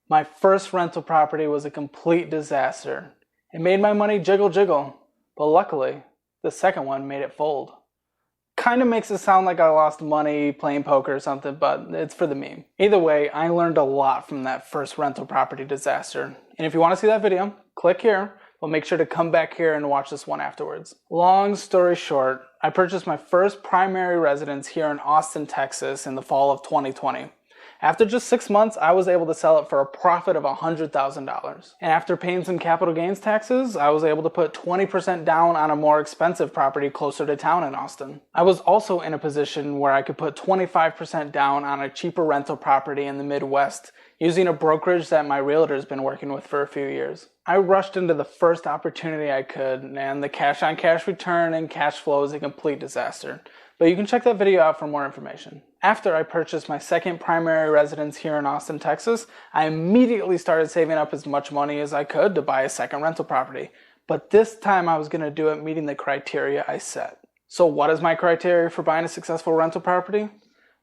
My first rental property was a complete disaster. It made my money jiggle jiggle, but luckily, the second one made it fold. Kind of makes it sound like I lost money playing poker or something, but it's for the meme. Either way, I learned a lot from that first rental property disaster. And if you want to see that video, click here, but make sure to come back here and watch this one afterwards. Long story short, I purchased my first primary residence here in Austin, Texas in the fall of 2020. After just 6 months, I was able to sell it for a profit of $100,000. And after paying some capital gains taxes, I was able to put 20% down on a more expensive property closer to town in Austin. I was also in a position where I could put 25% down on a cheaper rental property in the Midwest using a brokerage that my realtor's been working with for a few years. I rushed into the first opportunity I could, and the cash-on-cash return and cash flow is a complete disaster. But you can check that video out for more information. After I purchased my second primary residence here in Austin, Texas, I immediately started saving up as much money as I could to buy a second rental property. But this time I was going to do it meeting the criteria I set. So what is my criteria for buying a successful rental property?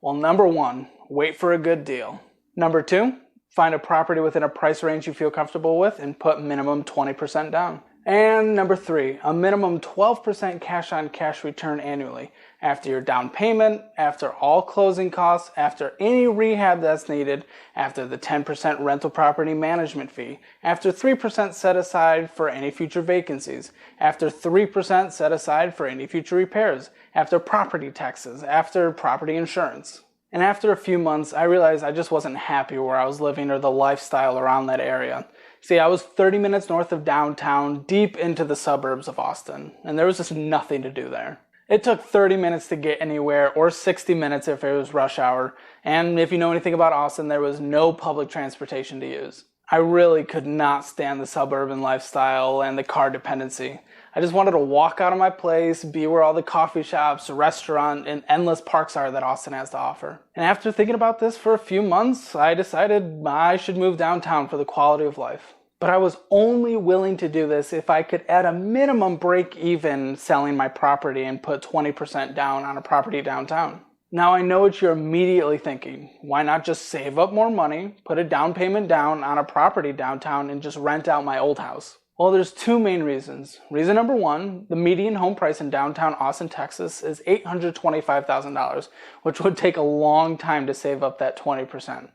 Well, number 1, wait for a good deal. Number 2, find a property within a price range you feel comfortable with and put minimum 20% down. And number 3, a minimum 12% cash-on-cash return annually after your down payment, after all closing costs, after any rehab that's needed, after the 10% rental property management fee, after 3% set aside for any future vacancies, after 3% set aside for any future repairs, after property taxes, after property insurance. And after a few months, I realized I just wasn't happy where I was living or the lifestyle around that area. See, I was 30 minutes north of downtown, deep into the suburbs of Austin, and there was just nothing to do there. It took 30 minutes to get anywhere, or 60 minutes if it was rush hour, and if you know anything about Austin, there was no public transportation to use. I really could not stand the suburban lifestyle and the car dependency. I just wanted to walk out of my place, be where all the coffee shops, restaurant, and endless parks are that Austin has to offer. And after thinking about this for a few months, I decided I should move downtown for the quality of life. But I was only willing to do this if I could at a minimum break even selling my property and put 20% down on a property downtown. Now I know what you're immediately thinking. Why not just save up more money, put a down payment down on a property downtown, and just rent out my old house? Well, there's 2 main reasons. Reason number 1, the median home price in downtown Austin, Texas is $825,000, which would take a long time to save up that 20%.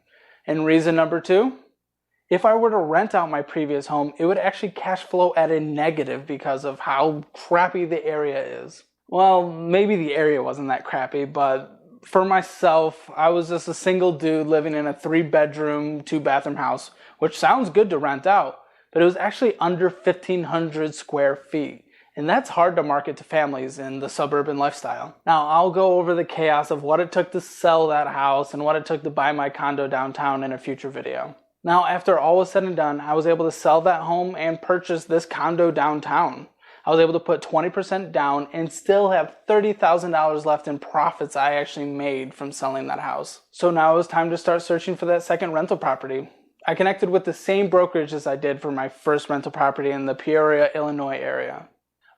And reason number 2, if I were to rent out my previous home, it would actually cash flow at a negative because of how crappy the area is. Well, maybe the area wasn't that crappy, but for myself, I was just a single dude living in a 3-bedroom, 2-bathroom house, which sounds good to rent out, but it was actually under 1,500 square feet. And that's hard to market to families in the suburban lifestyle. Now, I'll go over the chaos of what it took to sell that house and what it took to buy my condo downtown in a future video. Now, after all was said and done, I was able to sell that home and purchase this condo downtown. I was able to put 20% down and still have $30,000 left in profits I actually made from selling that house. So now it was time to start searching for that second rental property. I connected with the same brokerage as I did for my first rental property in the Peoria, Illinois area.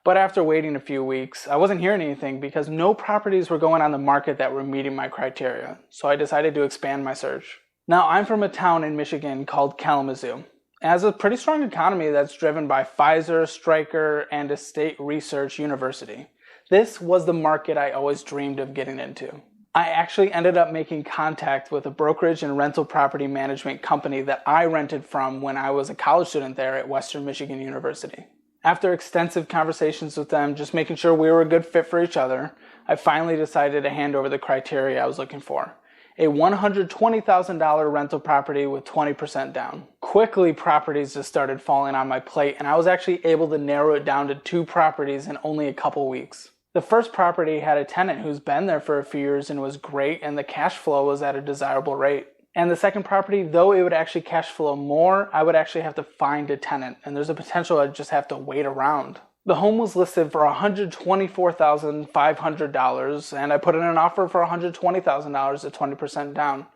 But after waiting a few weeks, I wasn't hearing anything because no properties were going on the market that were meeting my criteria. So I decided to expand my search. Now, I'm from a town in Michigan called Kalamazoo. It has a pretty strong economy that's driven by Pfizer, Stryker, and a state research university. This was the market I always dreamed of getting into. I actually ended up making contact with a brokerage and rental property management company that I rented from when I was a college student there at Western Michigan University. After extensive conversations with them, just making sure we were a good fit for each other, I finally decided to hand over the criteria I was looking for. A $120,000 rental property with 20% down. Quickly, properties just started falling on my plate, and I was actually able to narrow it down to 2 properties in only a couple weeks. The first property had a tenant who's been there for a few years and was great, and the cash flow was at a desirable rate. And the second property, though it would actually cash flow more, I would actually have to find a tenant, and there's a potential I'd just have to wait around. The home was listed for $124,500, and I put in an offer for $120,000 at 20% down.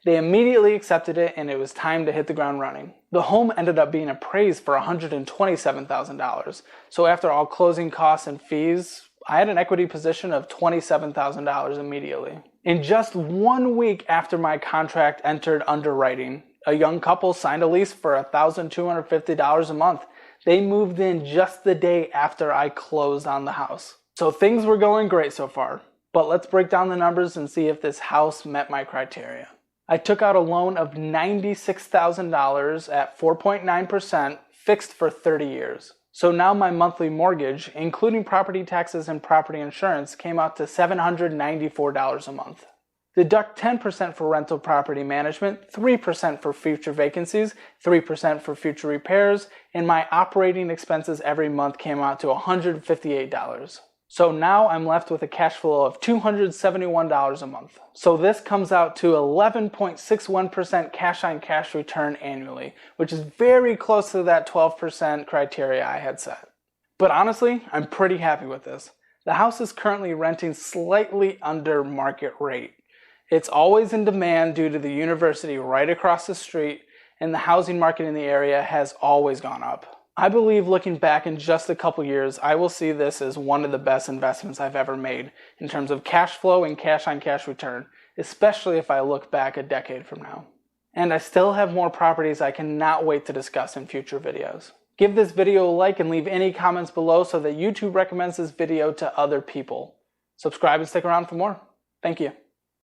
They immediately accepted it, and it was time to hit the ground running. The home ended up being appraised for $127,000, so after all closing costs and fees, I had an equity position of $27,000 immediately. In just 1 week after my contract entered underwriting, A young couple signed a lease for $1,250 a month. They moved in just the day after I closed on the house. So things were going great so far. But let's break down the numbers and see if this house met my criteria. I took out a loan of $96,000 at 4.9%, fixed for 30 years. So now my monthly mortgage, including property taxes and property insurance, came out to $794 a month. Deduct 10% for rental property management, 3% for future vacancies, 3% for future repairs, and my operating expenses every month came out to $158. So now I'm left with a cash flow of $271 a month. So this comes out to 11.61% cash on cash return annually, which is very close to that 12% criteria I had set. But honestly, I'm pretty happy with this. The house is currently renting slightly under market rate. It's always in demand due to the university right across the street, and the housing market in the area has always gone up. I believe looking back in just a couple years, I will see this as one of the best investments I've ever made in terms of cash flow and cash on cash return, especially if I look back a decade from now. And I still have more properties I cannot wait to discuss in future videos. Give this video a like and leave any comments below so that YouTube recommends this video to other people. Subscribe and stick around for more. Thank you.